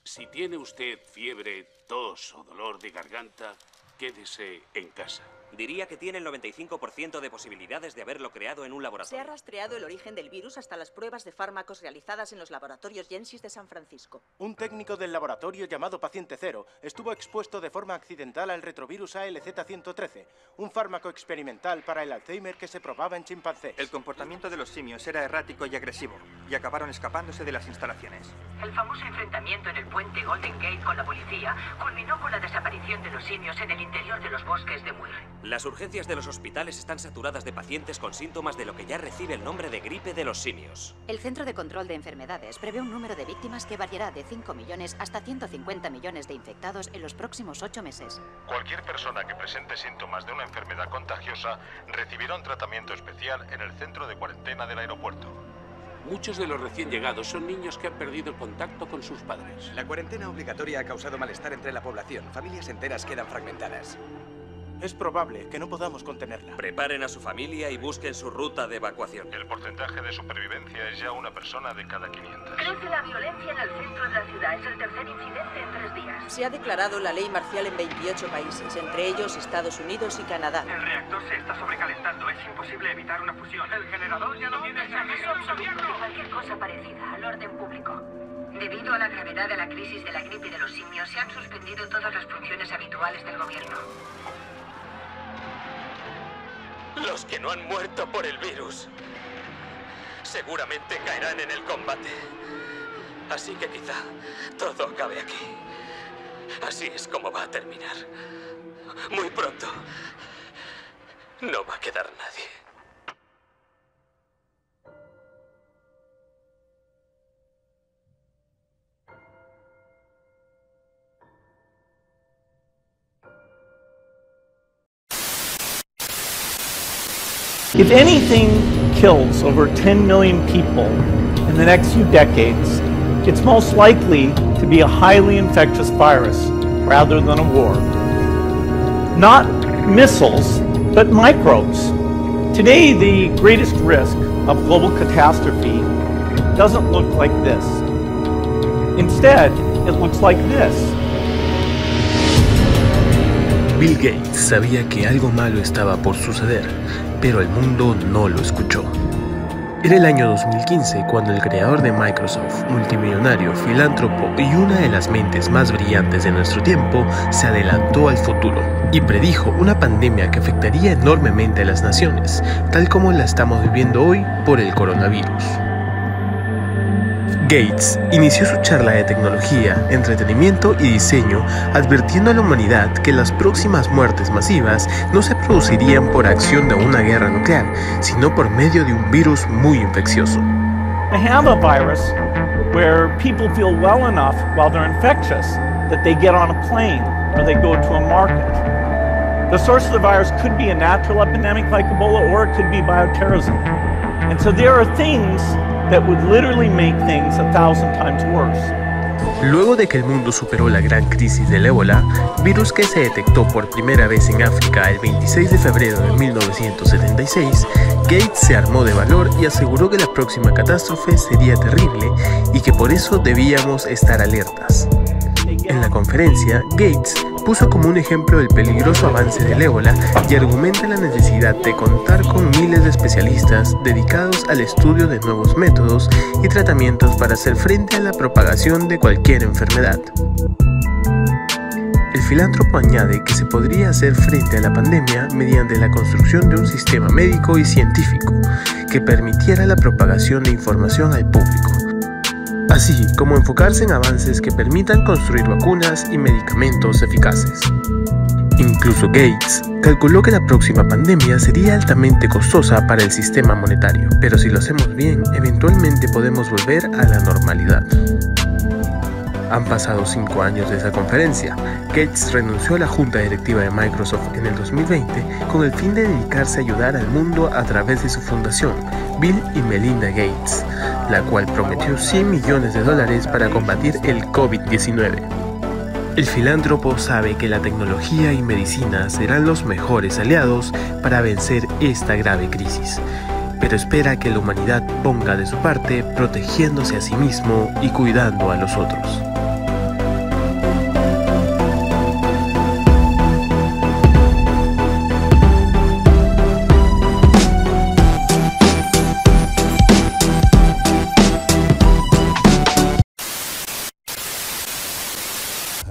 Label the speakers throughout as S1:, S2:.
S1: Si tiene usted fiebre, tos o dolor de garganta, quédese en casa.
S2: Diría que tiene el 95% de posibilidades de haberlo creado en un laboratorio.
S3: Se ha rastreado el origen del virus hasta las pruebas de fármacos realizadas en los laboratorios Gensis de San Francisco.
S4: Un técnico del laboratorio llamado Paciente Cero estuvo expuesto de forma accidental al retrovirus ALZ113, un fármaco experimental para el Alzheimer que se probaba en chimpancés.
S5: El comportamiento de los simios era errático y agresivo, y acabaron escapándose de las instalaciones.
S6: El famoso enfrentamiento en el puente Golden Gate con la policía culminó con la desaparición de los simios en el interior de los bosques de Muir.
S2: Las urgencias de los hospitales están saturadas de pacientes con síntomas de lo que ya recibe el nombre de gripe de los simios.
S7: El Centro de Control de Enfermedades prevé un número de víctimas que variará de 5 millones hasta 150 millones de infectados en los próximos 8 meses.
S8: Cualquier persona que presente síntomas de una enfermedad contagiosa recibirá un tratamiento especial en el centro de cuarentena del aeropuerto.
S1: Muchos de los recién llegados son niños que han perdido el contacto con sus padres.
S9: La cuarentena obligatoria ha causado malestar entre la población. Familias enteras quedan fragmentadas.
S4: Es probable que no podamos contenerla.
S2: Preparen a su familia y busquen su ruta de evacuación.
S8: El porcentaje de supervivencia es ya una persona de cada 500.
S6: Crece la violencia en el centro de la ciudad. Es el tercer incidente en 3 días.
S3: Se ha declarado la ley marcial en 28 países, entre ellos Estados Unidos y Canadá.
S10: El reactor se está sobrecalentando. Es imposible evitar una fusión. El generador ya no tiene servicio absoluto.
S6: Cualquier cosa parecida al orden público. Debido a la gravedad de la crisis de la gripe de los simios, se han suspendido todas las funciones habituales del gobierno.
S2: Los que no han muerto por el virus seguramente caerán en el combate. Así que quizá todo acabe aquí. Así es como va a terminar. Muy pronto no va a quedar nadie.
S11: If anything kills over 10 million people in the next few decades, it's most likely to be a highly infectious virus rather than a war. Not missiles, but microbes. Today, the greatest risk of global catastrophe doesn't look like this. Instead, it looks like this.
S12: Bill Gates sabía que algo malo estaba por suceder, pero el mundo no lo escuchó. Era el año 2015 cuando el creador de Microsoft, multimillonario, filántropo y una de las mentes más brillantes de nuestro tiempo, se adelantó al futuro y predijo una pandemia que afectaría enormemente a las naciones, tal como la estamos viviendo hoy por el coronavirus. Gates inició su charla de tecnología, entretenimiento y diseño advirtiendo a la humanidad que las próximas muertes masivas no se producirían por acción de una guerra nuclear, sino por medio de un virus muy infeccioso.
S11: I have a virus where people feel well enough while they're infectious that they get on a plane or they go to a market. The source of the virus could be a natural epidemic like Ebola, or it could be bioterrorism. And so there are things that would literally make things 1,000 times worse.
S12: Luego de que el mundo superó la gran crisis del ébola, virus que se detectó por primera vez en África el 26 de febrero de 1976, Gates se armó de valor y aseguró que la próxima catástrofe sería terrible y que por eso debíamos estar alertas. En la conferencia, Gates puso como un ejemplo el peligroso avance del ébola y argumenta la necesidad de contar con miles de especialistas dedicados al estudio de nuevos métodos y tratamientos para hacer frente a la propagación de cualquier enfermedad. El filántropo añade que se podría hacer frente a la pandemia mediante la construcción de un sistema médico y científico que permitiera la propagación de información al público, así como enfocarse en avances que permitan construir vacunas y medicamentos eficaces. Incluso Gates calculó que la próxima pandemia sería altamente costosa para el sistema monetario, pero si lo hacemos bien, eventualmente podemos volver a la normalidad. Han pasado 5 años de esa conferencia. Gates renunció a la junta directiva de Microsoft en el 2020 con el fin de dedicarse a ayudar al mundo a través de su fundación, Bill y Melinda Gates, la cual prometió $100 millones para combatir el COVID-19. El filántropo sabe que la tecnología y medicina serán los mejores aliados para vencer esta grave crisis, pero espera que la humanidad ponga de su parte protegiéndose a sí mismo y cuidando a los otros.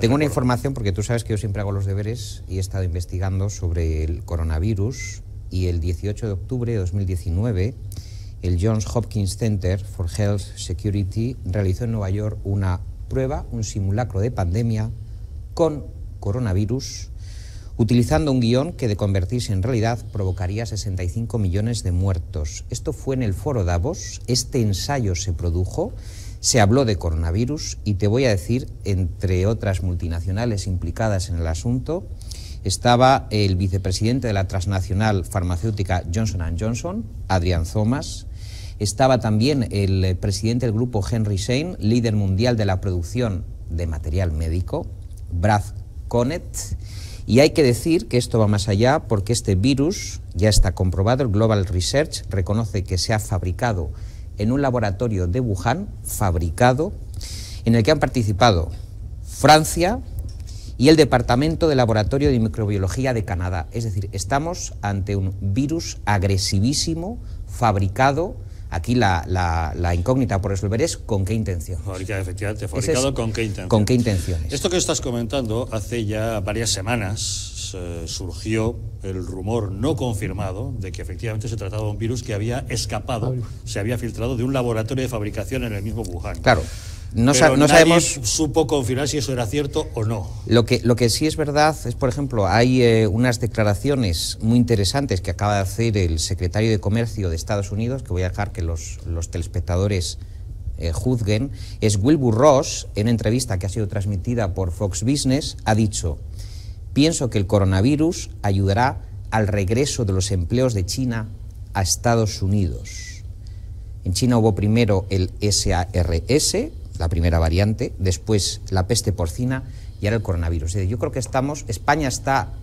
S13: Tengo una información, porque tú sabes que yo siempre hago los deberes y he estado investigando sobre el coronavirus, y el 18 de octubre de 2019 el Johns Hopkins Center for Health Security realizó en Nueva York una prueba, un simulacro de pandemia con coronavirus, utilizando un guión que, de convertirse en realidad, provocaría 65 millones de muertos. Esto fue en el Foro Davos, este ensayo se produjo, se habló de coronavirus y te voy a decir, entre otras multinacionales implicadas en el asunto, estaba el vicepresidente de la transnacional farmacéutica Johnson & Johnson, Adrian Thomas, estaba también el presidente del grupo Henry Schein, líder mundial de la producción de material médico, Brad Connet, y hay que decir que esto va más allá porque este virus ya está comprobado, el Global Research reconoce que se ha fabricado en un laboratorio de Wuhan, en el que han participado Francia y el Departamento de Laboratorio de Microbiología de Canadá. Es decir, estamos ante un virus agresivísimo, fabricado. Aquí la incógnita por resolver es ¿con qué intención?
S14: Efectivamente, fabricado ¿con qué intención?
S13: ¿Con qué intenciones?
S14: Esto que estás comentando, hace ya varias semanas surgió el rumor no confirmado de que efectivamente se trataba de un virus que había escapado, se había filtrado de un laboratorio de fabricación en el mismo Wuhan.
S13: Claro. No
S14: nadie
S13: sabemos
S14: supo confirmar si eso era cierto o no.
S13: Lo que sí es verdad es, por ejemplo, hay unas declaraciones muy interesantes que acaba de hacer el secretario de Comercio de Estados Unidos, que voy a dejar que los telespectadores juzguen. Es Wilbur Ross, en una entrevista que ha sido transmitida por Fox Business, ha dicho: pienso que el coronavirus ayudará al regreso de los empleos de China a Estados Unidos. En China hubo primero el SARS, la primera variante, después la peste porcina y ahora el coronavirus. Yo creo que España está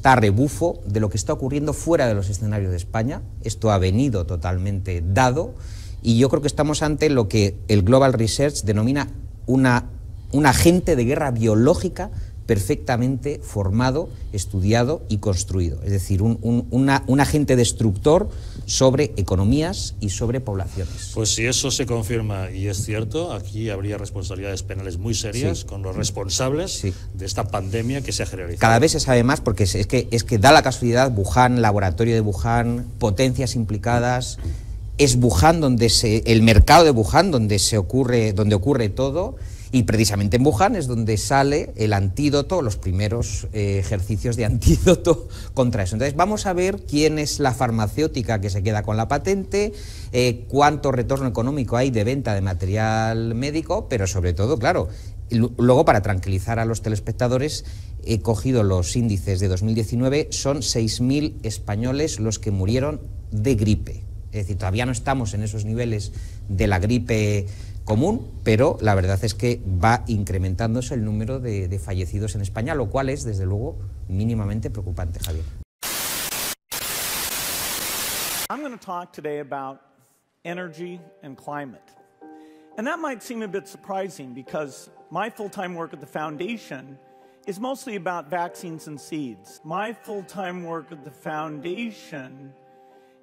S13: a rebufo de lo que está ocurriendo fuera de los escenarios de España. Esto ha venido totalmente dado y yo creo que estamos ante lo que el Global Research denomina un agente de guerra biológica perfectamente formado, estudiado y construido. Es decir, un agente destructor sobre economías y sobre poblaciones.
S14: Pues si eso se confirma y es cierto, aquí habría responsabilidades penales muy serias con los responsables de esta pandemia que se ha generalizado.
S13: Cada vez se sabe más porque es que da la casualidad, Wuhan, laboratorio de Wuhan, potencias implicadas, es Wuhan el mercado de Wuhan donde ocurre todo. Y precisamente en Wuhan es donde sale el antídoto, los primeros ejercicios de antídoto contra eso. Entonces vamos a ver quién es la farmacéutica que se queda con la patente, cuánto retorno económico hay de venta de material médico, pero sobre todo, claro, luego para tranquilizar a los telespectadores, he cogido los índices de 2019, son 6.000 españoles los que murieron de gripe. Es decir, todavía no estamos en esos niveles de la gripe común, pero la verdad es que va incrementándose el número de fallecidos en España, lo cual es, desde luego, mínimamente preocupante, Javier.
S11: I'm going to talk today about energy and climate. And that might seem a bit surprising because my full-time work at the foundation is mostly about vaccines and seeds. My full-time work at the foundation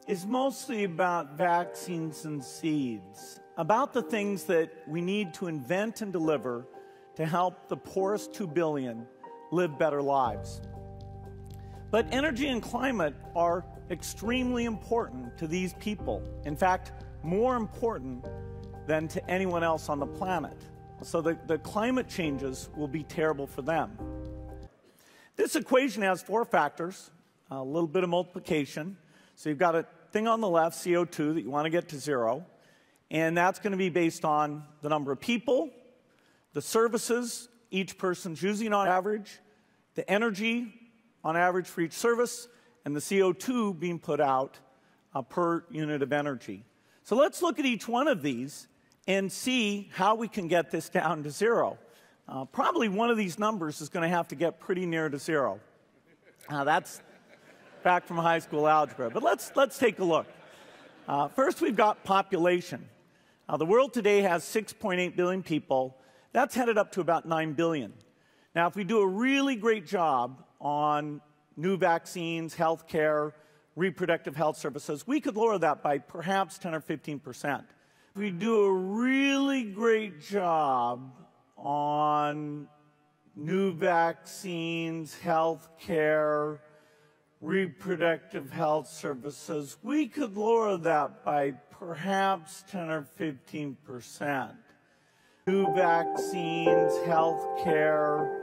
S11: is mostly about vaccines and seeds. About the things that we need to invent and deliver to help the poorest 2 billion live better lives. But energy and climate are extremely important to these people. In fact, more important than to anyone else on the planet. So the climate changes will be terrible for them. This equation has 4 factors, a little bit of multiplication. So you've got a thing on the left, CO2, that you want to get to 0. And that's going to be based on the number of people, the services each person's using on average, the energy on average for each service, and the CO2 being put out per unit of energy. So let's look at each one of these and see how we can get this down to 0. Probably one of these numbers is going to have to get pretty near to 0. That's back from high school algebra. But let's take a look. First, we've got population. The world today has 6.8 billion people. That's headed up to about 9 billion. Now, if we do a really great job on new vaccines, health care, reproductive health services, we could lower that by perhaps 10 or 15%. If we do a really great job on new vaccines, health care, reproductive health services, we could lower that by perhaps 10 or 15%. New vaccines, health care,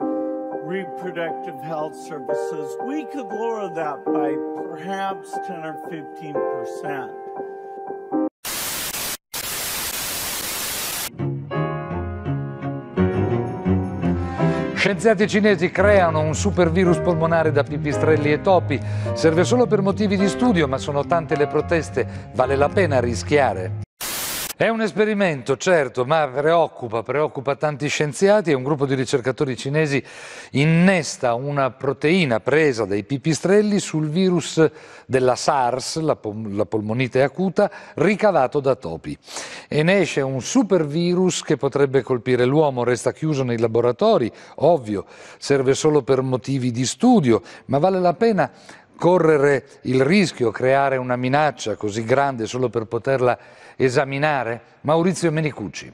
S11: reproductive health services, we could lower that by perhaps 10 or 15%.
S15: Scienziati cinesi creano un supervirus polmonare da pipistrelli e topi. Serve solo per motivi di studio, ma sono tante le proteste. Vale la pena rischiare? È un esperimento, certo, ma preoccupa tanti scienziati e un gruppo di ricercatori cinesi innesta una proteina presa dai pipistrelli sul virus della SARS, la polmonite acuta, ricavato da topi. E ne esce un supervirus che potrebbe colpire l'uomo, resta chiuso nei laboratori, ovvio, serve solo per motivi di studio, ma vale la pena correre il rischio, creare una minaccia così grande solo per poterla esaminare? Maurizio Menicucci.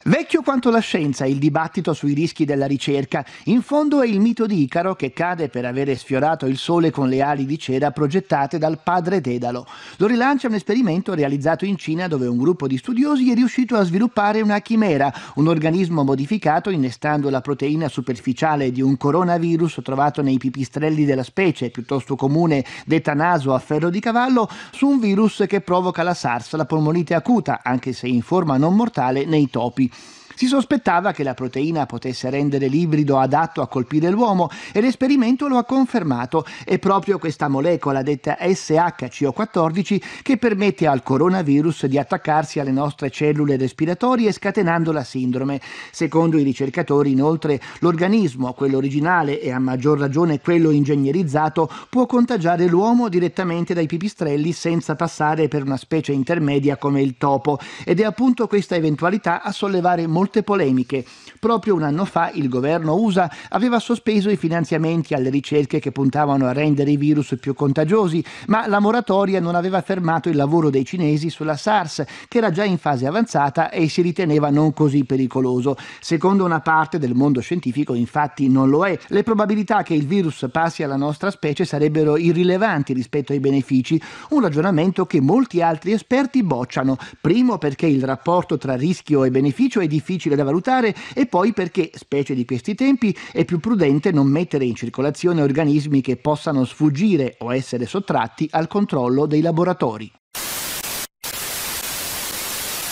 S16: Vecchio quanto la scienza il dibattito sui rischi della ricerca. In fondo è il mito di Icaro che cade per avere sfiorato il sole con le ali di cera progettate dal padre Dedalo. Lo rilancia un esperimento realizzato in Cina dove un gruppo di studiosi è riuscito a sviluppare una chimera, un organismo modificato innestando la proteina superficiale di un coronavirus trovato nei pipistrelli della specie, piuttosto comune detta naso a ferro di cavallo, su un virus che provoca la SARS, la polmonite acuta, anche se in forma non mortale nei topi. Si sospettava che la proteina potesse rendere l'ibrido adatto a colpire l'uomo e l'esperimento lo ha confermato. È proprio questa molecola detta SHCO14 che permette al coronavirus di attaccarsi alle nostre cellule respiratorie scatenando la sindrome. Secondo i ricercatori, inoltre, l'organismo, quello originale e a maggior ragione quello ingegnerizzato, può contagiare l'uomo direttamente dai pipistrelli senza passare per una specie intermedia come il topo. Ed è appunto questa eventualità a sollevare molte polemiche. Proprio un anno fa il governo USA aveva sospeso i finanziamenti alle ricerche che puntavano a rendere i virus più contagiosi, ma la moratoria non aveva fermato il lavoro dei cinesi sulla SARS, che era già in fase avanzata e si riteneva non così pericoloso. Secondo una parte del mondo scientifico, infatti, non lo è. Le probabilità che il virus passi alla nostra specie sarebbero irrilevanti rispetto ai benefici, un ragionamento che molti altri esperti bocciano. Primo perché il rapporto tra rischio e beneficio è difficile da valutare e poi perché, specie di questi tempi, è più prudente non mettere in circolazione organismi che possano sfuggire o essere sottratti al controllo dei laboratori.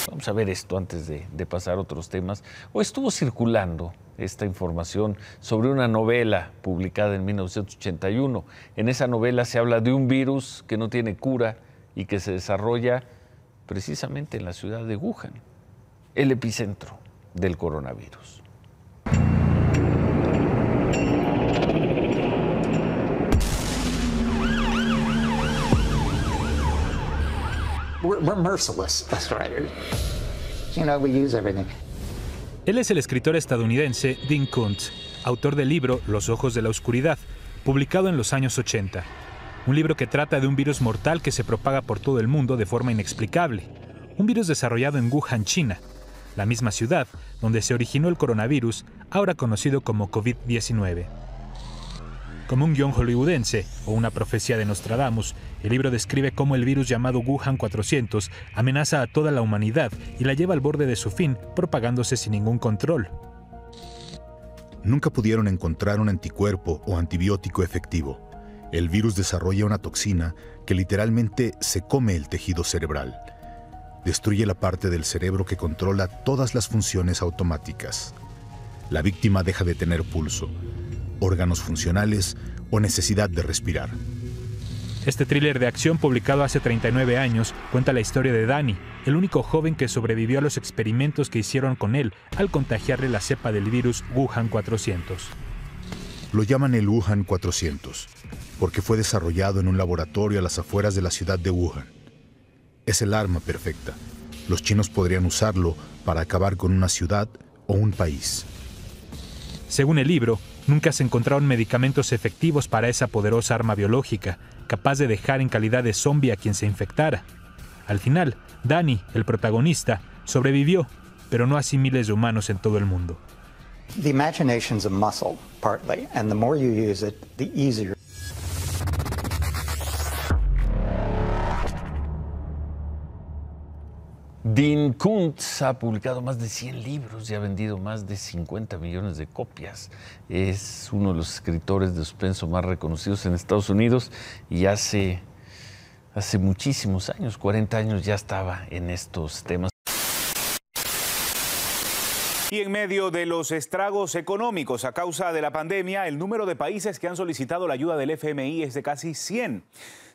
S17: Vamos a ver esto antes de pasar a otros temas. Hoy estuvo circulando esta información sobre una novela publicada en 1981. En esa novela se habla de un virus que no tiene cura y que se desarrolla precisamente en la ciudad de Wuhan, el epicentro del coronavirus.
S18: We're merciless as writers. You know, we use everything.
S19: Él es el escritor estadounidense Dean Koontz, autor del libro Los ojos de la oscuridad, publicado en los años 80. Un libro que trata de un virus mortal que se propaga por todo el mundo de forma inexplicable. Un virus desarrollado en Wuhan, China, la misma ciudad donde se originó el coronavirus, ahora conocido como COVID-19. Como un guión hollywoodense o una profecía de Nostradamus, el libro describe cómo el virus llamado Wuhan 400 amenaza a toda la humanidad y la lleva al borde de su fin, propagándose sin ningún control.
S20: Nunca pudieron encontrar un anticuerpo o antibiótico efectivo. El virus desarrolla una toxina que literalmente se come el tejido cerebral. Destruye la parte del cerebro que controla todas las funciones automáticas. La víctima deja de tener pulso, órganos funcionales o necesidad de respirar.
S19: Este thriller de acción, publicado hace 39 años, cuenta la historia de Danny, el único joven que sobrevivió a los experimentos que hicieron con él al contagiarle la cepa del virus Wuhan 400.
S20: Lo llaman el Wuhan 400, porque fue desarrollado en un laboratorio a las afueras de la ciudad de Wuhan. Es el arma perfecta. Los chinos podrían usarlo para acabar con una ciudad o un país.
S19: Según el libro, nunca se encontraron medicamentos efectivos para esa poderosa arma biológica, capaz de dejar en calidad de zombie a quien se infectara. Al final, Danny, el protagonista, sobrevivió, pero no así miles de humanos en todo el mundo.
S18: The imagination's a muscle, partly, and the more you use it, the easier.
S17: Dean Koontz ha publicado más de 100 libros y ha vendido más de 50 millones de copias. Es uno de los escritores de suspenso más reconocidos en Estados Unidos y hace muchísimos años, 40 años, ya estaba en estos temas.
S21: Y en medio de los estragos económicos a causa de la pandemia, el número de países que han solicitado la ayuda del FMI es de casi 100.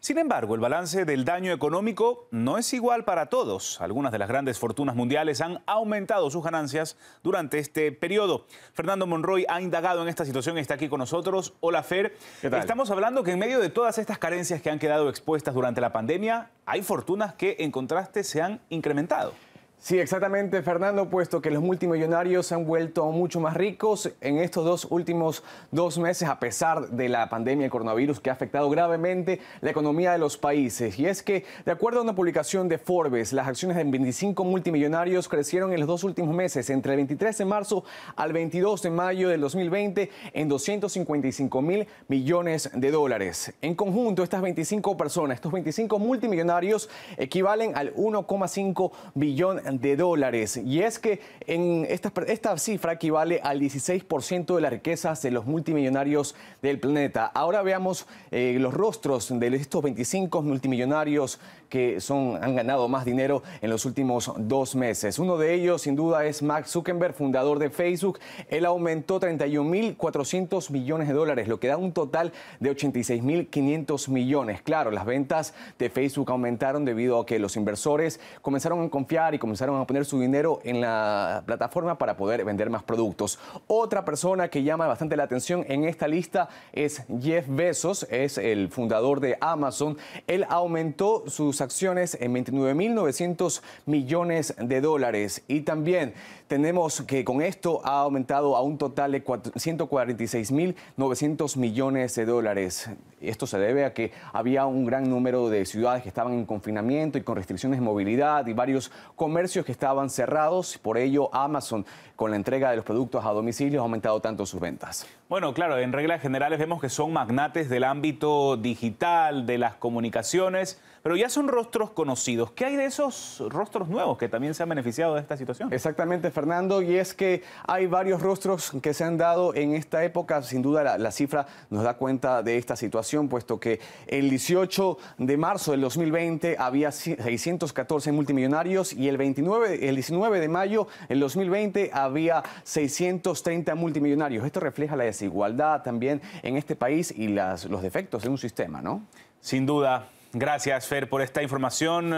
S21: Sin embargo, el balance del daño económico no es igual para todos. Algunas de las grandes fortunas mundiales han aumentado sus ganancias durante este periodo. Fernando Monroy ha indagado en esta situación y está aquí con nosotros. Hola, Fer.
S22: ¿Qué tal?
S21: Estamos hablando que en medio de todas estas carencias que han quedado expuestas durante la pandemia, hay fortunas que, en contraste, se han incrementado.
S22: Sí, exactamente, Fernando, puesto que los multimillonarios se han vuelto mucho más ricos en estos últimos 2 meses, a pesar de la pandemia del coronavirus que ha afectado gravemente la economía de los países. Y es que, de acuerdo a una publicación de Forbes, las acciones de 25 multimillonarios crecieron en los 2 últimos meses, entre el 23 de marzo al 22 de mayo del 2020, en 255.000 millones de dólares. En conjunto, estas 25 personas, estos 25 multimillonarios, equivalen al 1,5 billón de dólares. Y es que en esta cifra equivale al 16% de las riquezas de los multimillonarios del planeta. Ahora veamos los rostros de estos 25 multimillonarios que han ganado más dinero en los últimos 2 meses. Uno de ellos, sin duda, es Mark Zuckerberg, fundador de Facebook. Él aumentó 31.400 millones de dólares, lo que da un total de 86.500 millones. Claro, las ventas de Facebook aumentaron debido a que los inversores comenzaron a confiar y comenzaron a poner su dinero en la plataforma para poder vender más productos. Otra persona que llama bastante la atención en esta lista es Jeff Bezos, es el fundador de Amazon. Él aumentó sus acciones en 29.900 millones de dólares. Y también tenemos que con esto ha aumentado a un total de 146.900 millones de dólares. Esto se debe a que había un gran número de ciudades que estaban en confinamiento y con restricciones de movilidad y varios comercios que estaban cerrados. Por ello, Amazon, con la entrega de los productos a domicilio, ha aumentado tanto sus ventas.
S21: Bueno, claro, en reglas generales vemos que son magnates del ámbito digital, de las comunicaciones, pero ya son rostros conocidos. ¿Qué hay de esos rostros nuevos que también se han beneficiado de esta situación?
S22: Exactamente, Fernando, y es que hay varios rostros que se han dado en esta época. Sin duda, la cifra nos da cuenta de esta situación, puesto que el 18 de marzo del 2020 había 614 multimillonarios y el 19 de mayo del 2020 había 630 multimillonarios. Esto refleja la desigualdad también en este país y los defectos de un sistema, ¿no?
S21: Sin duda. Gracias, Fer, por esta información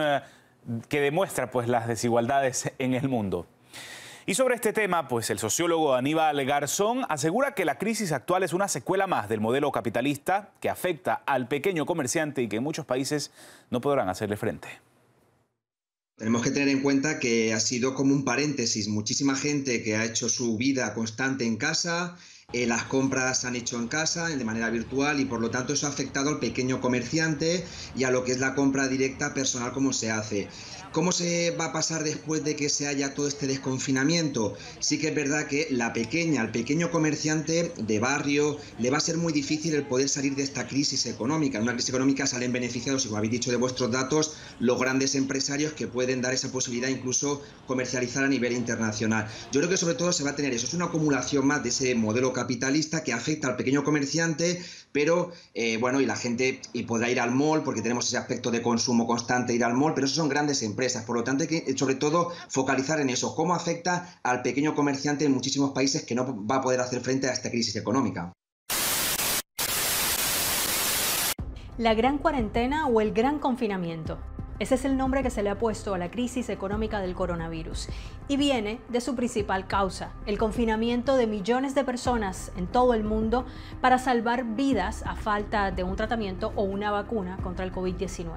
S21: que demuestra pues, las desigualdades en el mundo. Y sobre este tema, pues el sociólogo Aníbal Garzón asegura que la crisis actual es una secuela más del modelo capitalista que afecta al pequeño comerciante y que en muchos países no podrán hacerle frente.
S23: Tenemos que tener en cuenta que ha sido como un paréntesis. Muchísima gente que ha hecho su vida constante en casa, las compras se han hecho en casa de manera virtual y por lo tanto eso ha afectado al pequeño comerciante y a lo que es la compra directa personal como se hace. ¿Cómo se va a pasar después de que se haya todo este desconfinamiento? Sí que es verdad que al pequeño comerciante de barrio, le va a ser muy difícil el poder salir de esta crisis económica. En una crisis económica salen beneficiados, como habéis dicho de vuestros datos, los grandes empresarios que pueden dar esa posibilidad incluso comercializar a nivel internacional. Yo creo que sobre todo se va a tener eso, es una acumulación más de ese modelo capitalista que afecta al pequeño comerciante, pero bueno, y la gente podrá ir al mall porque tenemos ese aspecto de consumo constante, ir al mall, pero eso son grandes empresas, por lo tanto hay que sobre todo focalizar en eso, cómo afecta al pequeño comerciante en muchísimos países que no va a poder hacer frente a esta crisis económica.
S24: La gran cuarentena o el gran confinamiento. Ese es el nombre que se le ha puesto a la crisis económica del coronavirus y viene de su principal causa, el confinamiento de millones de personas en todo el mundo para salvar vidas a falta de un tratamiento o una vacuna contra el COVID-19.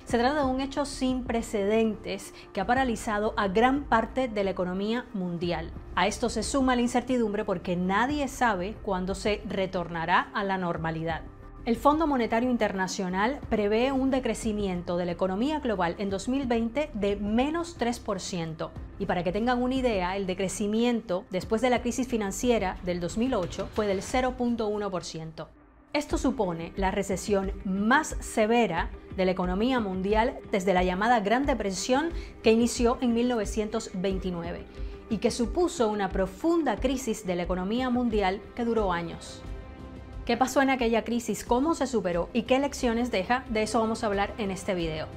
S24: Se trata de un hecho sin precedentes que ha paralizado a gran parte de la economía mundial. A esto se suma la incertidumbre porque nadie sabe cuándo se retornará a la normalidad. El Fondo Monetario Internacional prevé un decrecimiento de la economía global en 2020 de menos 3%. Y para que tengan una idea, el decrecimiento después de la crisis financiera del 2008 fue del 0.1%. Esto supone la recesión más severa de la economía mundial desde la llamada Gran Depresión, que inició en 1929 y que supuso una profunda crisis de la economía mundial que duró años. ¿Qué pasó en aquella crisis? ¿Cómo se superó? ¿Y qué lecciones deja? De eso vamos a hablar en este video.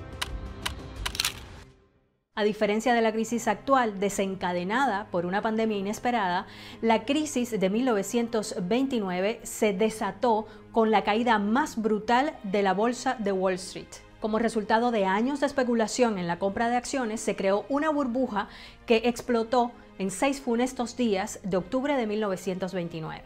S24: A diferencia de la crisis actual desencadenada por una pandemia inesperada, la crisis de 1929 se desató con la caída más brutal de la bolsa de Wall Street. Como resultado de años de especulación en la compra de acciones, se creó una burbuja que explotó en 6 funestos días de octubre de 1929.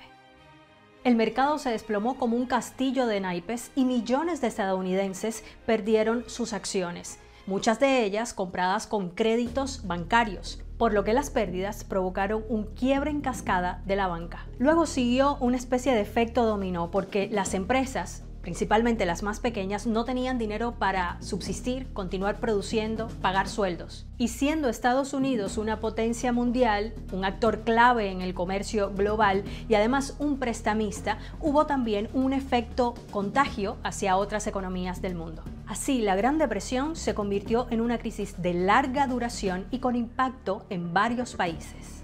S24: El mercado se desplomó como un castillo de naipes y millones de estadounidenses perdieron sus acciones, muchas de ellas compradas con créditos bancarios, por lo que las pérdidas provocaron un quiebre en cascada de la banca. Luego siguió una especie de efecto dominó porque las empresas, principalmente las más pequeñas, no tenían dinero para subsistir, continuar produciendo, pagar sueldos. Y siendo Estados Unidos una potencia mundial, un actor clave en el comercio global y además un prestamista, hubo también un efecto contagio hacia otras economías del mundo. Así, la Gran Depresión se convirtió en una crisis de larga duración y con impacto en varios países.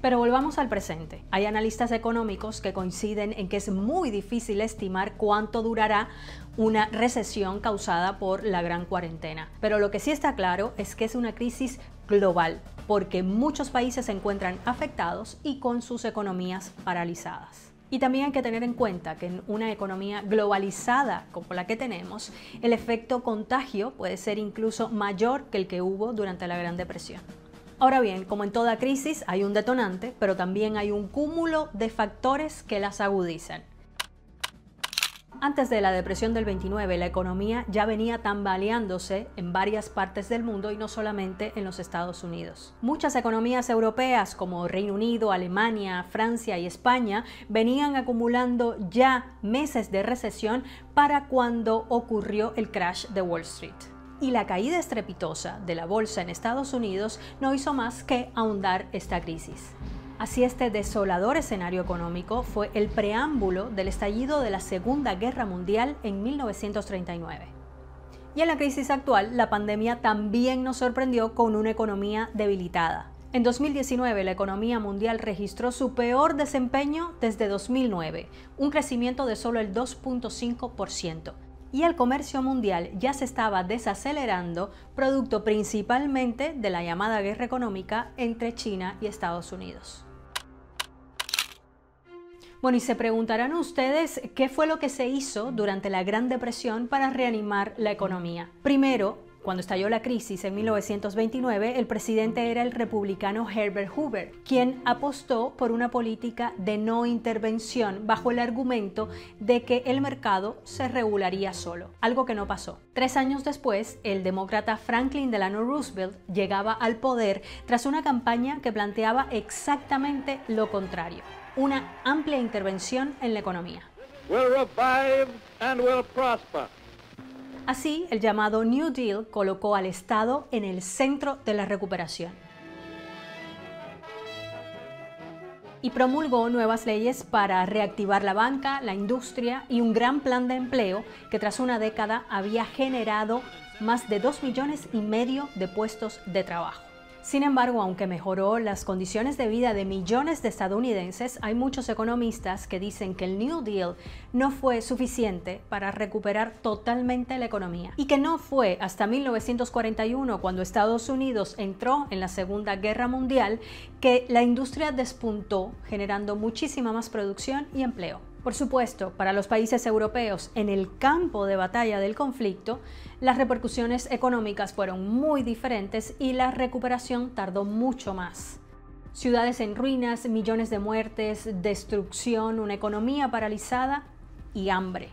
S24: Pero volvamos al presente. Hay analistas económicos que coinciden en que es muy difícil estimar cuánto durará una recesión causada por la gran cuarentena. Pero lo que sí está claro es que es una crisis global, porque muchos países se encuentran afectados y con sus economías paralizadas. Y también hay que tener en cuenta que en una economía globalizada como la que tenemos, el efecto contagio puede ser incluso mayor que el que hubo durante la Gran Depresión. Ahora bien, como en toda crisis, hay un detonante, pero también hay un cúmulo de factores que las agudizan. Antes de la depresión del 29, la economía ya venía tambaleándose en varias partes del mundo y no solamente en los Estados Unidos. Muchas economías europeas como Reino Unido, Alemania, Francia y España venían acumulando ya meses de recesión para cuando ocurrió el crash de Wall Street. Y la caída estrepitosa de la bolsa en Estados Unidos no hizo más que ahondar esta crisis. Así, este desolador escenario económico fue el preámbulo del estallido de la Segunda Guerra Mundial en 1939. Y en la crisis actual, la pandemia también nos sorprendió con una economía debilitada. En 2019, la economía mundial registró su peor desempeño desde 2009, un crecimiento de solo el 2.5%. Y el comercio mundial ya se estaba desacelerando, producto principalmente de la llamada guerra económica entre China y Estados Unidos. Bueno, y se preguntarán ustedes qué fue lo que se hizo durante la Gran Depresión para reanimar la economía. Primero, cuando estalló la crisis en 1929, el presidente era el republicano Herbert Hoover, quien apostó por una política de no intervención bajo el argumento de que el mercado se regularía solo, algo que no pasó. 3 años después, el demócrata Franklin Delano Roosevelt llegaba al poder tras una campaña que planteaba exactamente lo contrario, una amplia intervención en la economía.
S1: We'll revive and we'll prosper.
S24: Así, el llamado New Deal colocó al Estado en el centro de la recuperación. Y promulgó nuevas leyes para reactivar la banca, la industria y un gran plan de empleo que tras una década había generado más de 2,5 millones de puestos de trabajo. Sin embargo, aunque mejoró las condiciones de vida de millones de estadounidenses, hay muchos economistas que dicen que el New Deal no fue suficiente para recuperar totalmente la economía y que no fue hasta 1941, cuando Estados Unidos entró en la Segunda Guerra Mundial, que la industria despuntó, generando muchísima más producción y empleo. Por supuesto, para los países europeos en el campo de batalla del conflicto, las repercusiones económicas fueron muy diferentes y la recuperación tardó mucho más. Ciudades en ruinas, millones de muertes, destrucción, una economía paralizada y hambre.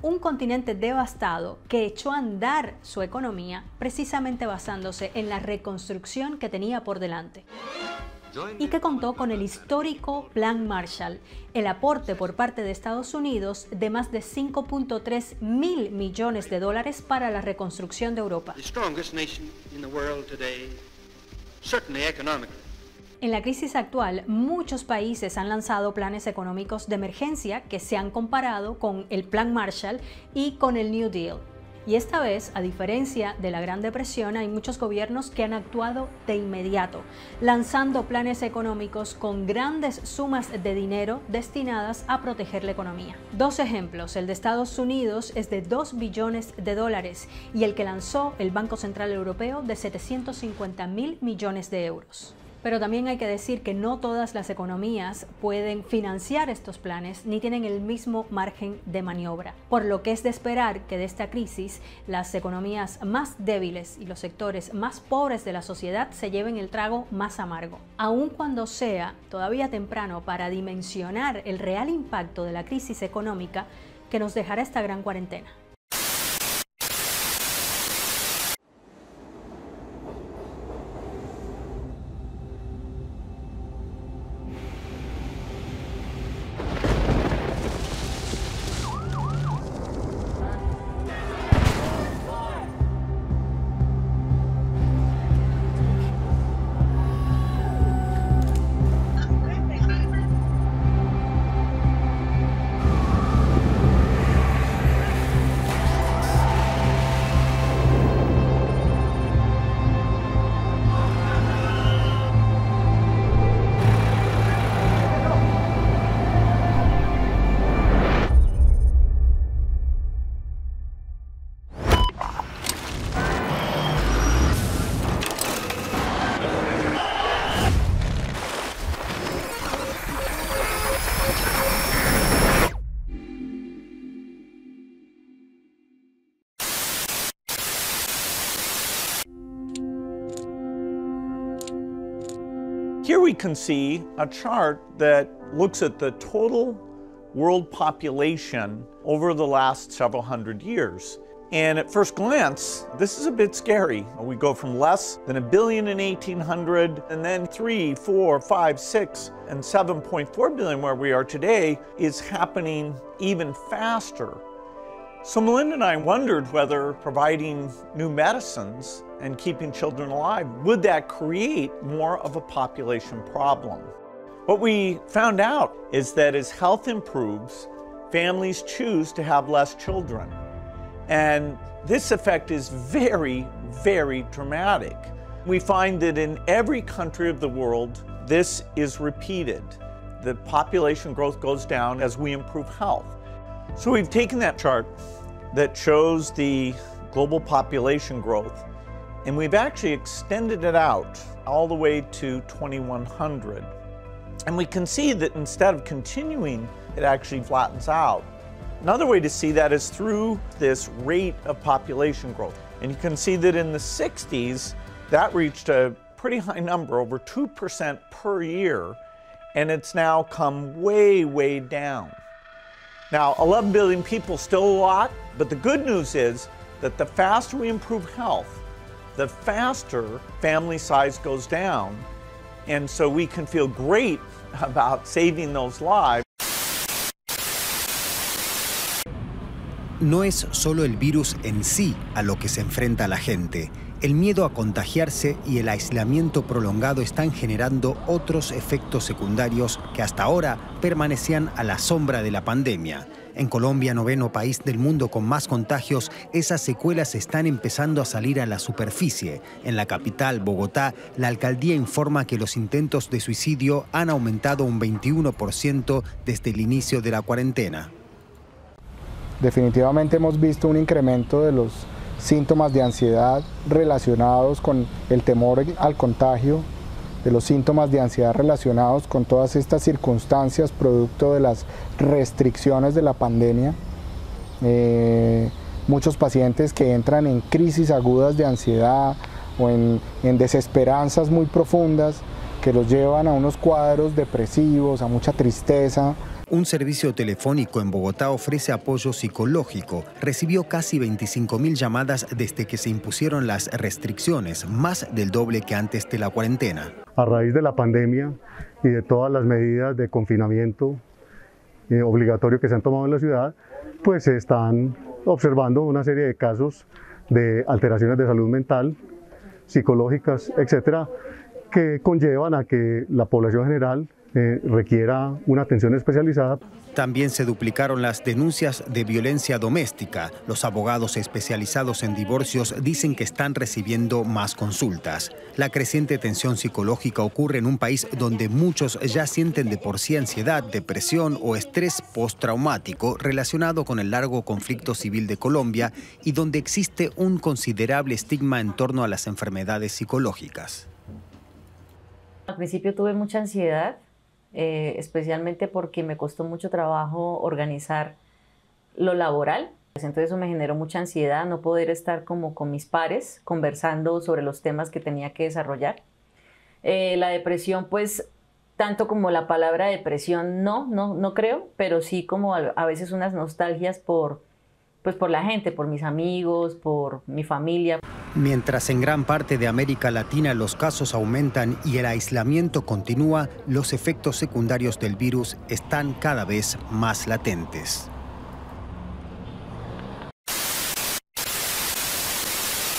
S24: Un continente devastado que echó a andar su economía precisamente basándose en la reconstrucción que tenía por delante. y que contó con el histórico Plan Marshall, el aporte por parte de Estados Unidos de más de 5.3 mil millones de dólares para la reconstrucción de Europa. En la crisis actual, muchos países han lanzado planes económicos de emergencia que se han comparado con el Plan Marshall y con el New Deal. Y esta vez, a diferencia de la Gran Depresión, hay muchos gobiernos que han actuado de inmediato, lanzando planes económicos con grandes sumas de dinero destinadas a proteger la economía. Dos ejemplos: el de Estados Unidos es de 2 billones de dólares y el que lanzó el Banco Central Europeo de 750 mil millones de euros. Pero también hay que decir que no todas las economías pueden financiar estos planes ni tienen el mismo margen de maniobra, por lo que es de esperar que de esta crisis las economías más débiles y los sectores más pobres de la sociedad se lleven el trago más amargo. Aun cuando sea todavía temprano para dimensionar el real impacto de la crisis económica que nos dejará esta gran cuarentena.
S11: Here we can see a chart that looks at the total world population over the last several hundred years. And at first glance, this is a bit scary. We go from less than 1 billion in 1800, and then 3, 4, 5, 6, and 7.4 billion where we are today is happening even faster. So Melinda and I wondered whether providing new medicines and keeping children alive, would that create more of a population problem? What we found out is that as health improves, families choose to have less children. And this effect is very, very dramatic. We find that in every country of the world, this is repeated. The population growth goes down as we improve health. So we've taken that chart that shows the global population growth, and we've actually extended it out all the way to 2100. And we can see that instead of continuing, it actually flattens out. Another way to see that is through this rate of population growth. And you can see that in the 60s, that reached a pretty high number, over 2% per year, and it's now come way, way down. Now, 11 billion people, still a lot, but the good news is that the faster we improve health, the faster family size goes down, and so we can feel great about saving those lives.
S4: No es solo el virus en sí a lo que se enfrenta la gente. El miedo a contagiarse y el aislamiento prolongado están generando otros efectos secundarios que hasta ahora permanecían a la sombra de la pandemia. En Colombia, 9º país del mundo con más contagios, esas secuelas están empezando a salir a la superficie. En la capital, Bogotá, la alcaldía informa que los intentos de suicidio han aumentado un 21% desde el inicio de la cuarentena.
S5: Definitivamente hemos visto un incremento de los síntomas de ansiedad relacionados con el temor al contagio, de los síntomas de ansiedad relacionados con todas estas circunstancias producto de las restricciones de la pandemia. Muchos pacientes que entran en crisis agudas de ansiedad o en desesperanzas muy profundas que los llevan a unos cuadros depresivos, a mucha tristeza.
S4: Un servicio telefónico en Bogotá ofrece apoyo psicológico. Recibió casi 25.000 llamadas desde que se impusieron las restricciones, más del doble que antes de la cuarentena.
S3: A raíz de la pandemia y de todas las medidas de confinamiento obligatorio que se han tomado en la ciudad, pues se están observando una serie de casos de alteraciones de salud mental, psicológicas, etcétera, que conllevan a que la población general requiera una atención especializada.
S4: También se duplicaron las denuncias de violencia doméstica. Los abogados especializados en divorcios dicen que están recibiendo más consultas. La creciente tensión psicológica ocurre en un país donde muchos ya sienten de por sí ansiedad, depresión o estrés postraumático relacionado con el largo conflicto civil de Colombia y donde existe un considerable estigma en torno a las enfermedades psicológicas.
S7: Al principio tuve mucha ansiedad, especialmente porque me costó mucho trabajo organizar lo laboral. Entonces eso me generó mucha ansiedad, no poder estar como con mis pares conversando sobre los temas que tenía que desarrollar. La depresión, pues, tanto como la palabra depresión, no creo, pero sí como a veces unas nostalgias por la gente, por mis amigos, por mi familia.
S4: Mientras en gran parte de América Latina los casos aumentan y el aislamiento continúa, los efectos secundarios del virus están cada vez más latentes.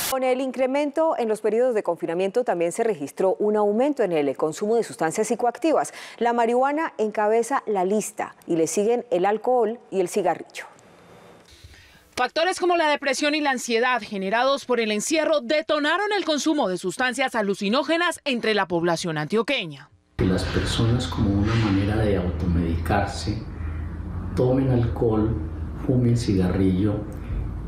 S8: Con el incremento en los periodos de confinamiento también se registró un aumento en el consumo de sustancias psicoactivas. La marihuana encabeza la lista y le siguen el alcohol y el cigarrillo.
S9: Factores como la depresión y la ansiedad generados por el encierro detonaron el consumo de sustancias alucinógenas entre la población antioqueña.
S25: Que las personas, como una manera de automedicarse, tomen alcohol, fumen cigarrillo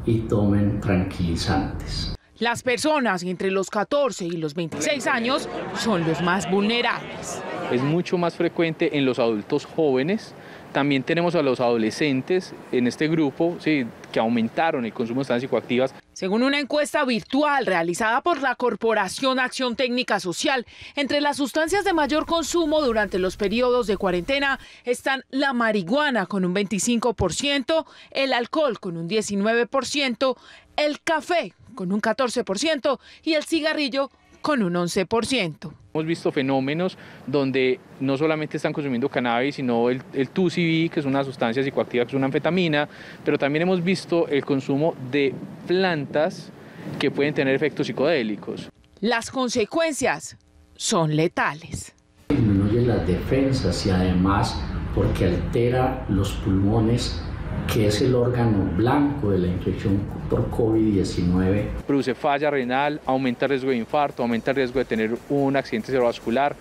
S25: y tomen tranquilizantes.
S9: Las personas entre los 14 y los 26 años son los más vulnerables.
S26: Es mucho más frecuente en los adultos jóvenes. También tenemos a los adolescentes en este grupo, sí, que aumentaron el consumo de sustancias psicoactivas.
S9: Según una encuesta virtual realizada por la Corporación Acción Técnica Social, entre las sustancias de mayor consumo durante los periodos de cuarentena están la marihuana con un 25%, el alcohol con un 19%, el café con un 14% y el cigarrillo con un 11%.
S26: Hemos visto fenómenos donde no solamente están consumiendo cannabis, sino el 2CB, que es una sustancia psicoactiva, que es una anfetamina, pero también hemos visto el consumo de plantas que pueden tener efectos psicodélicos.
S9: Las consecuencias son letales.
S25: Disminuye las defensas y además porque altera los pulmones, que es el órgano blanco de la infección por COVID-19.
S26: Produce falla renal, aumenta el riesgo de infarto, aumenta el riesgo de tener un accidente cerebrovascular.